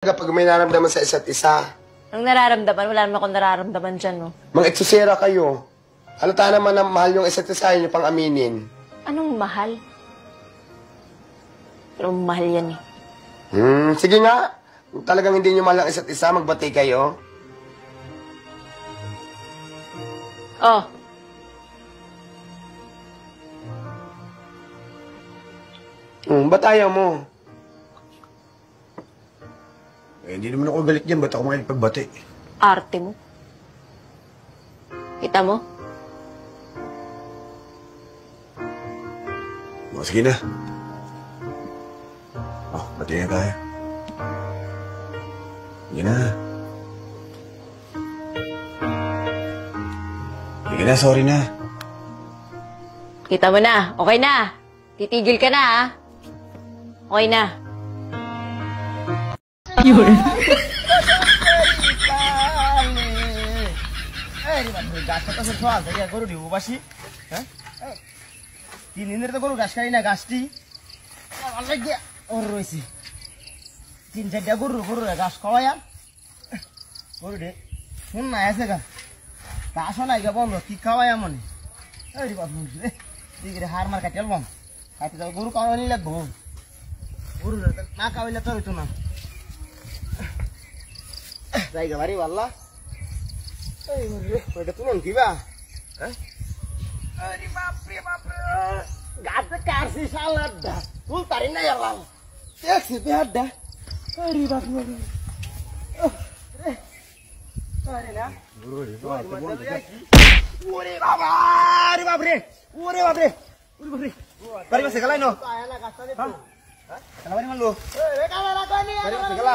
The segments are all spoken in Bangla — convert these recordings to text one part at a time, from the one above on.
Kapag may nararamdaman sa isa't isa. Ang nararamdaman, wala naman akong nararamdaman dyan, no? Mga eksosera kayo. Halata naman na mahal yung isa't isa, yun yung pang aminin. Anong mahal? Pero mahal yan eh. Sige nga. Kung talagang hindi nyo mahal ang isa't isa, magbati kayo. Oh. Ba't ayaw mo? Eh, hindi naman ako galit dyan. Ba't ako makipagbati? Arte mo. Kita mo? O, sige na. Oh, bati na tayo. Sige na. Sige na, sorry na. Kita mo na. Okay na. Titigil ka na, ha? Okay na. Yun. গরু দিব বাসি হ্যাঁ 3 দিনের তো গরু ঘাস খাই না ঘাসটি ওর রয়েছে 3-4টা গরু ঘাস খাওয়ায়া গরু রে শুন না আছে গা ঘাসও নাই গা বন্ধ কি খাওয়ায়া মনে এই বাবু রে দিগরে হার মার কাটেল বম কাটে দাও গরু খাওয়ানি লাগবো গরু না খাওয়াইলে তো হইতো না জায়গা বাড়ি বাল্লা এই রে ওইটা তুলন কিবা হ্যাঁ আরে বাপ রে গাতে কারছি সালাডা তুল তারি না ইয়ালা দেখছি বেহাডা আরে বাপ রে আরে না ওরে বাবা আরে বাপ রে ওরে বাপ রে বাড়ি বসে গেলাই নো আয়না গাছটা দে হ্যাঁ বাড়ি মারলো এ কালা রাখো নি বাড়ি বসে গেলা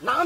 নাম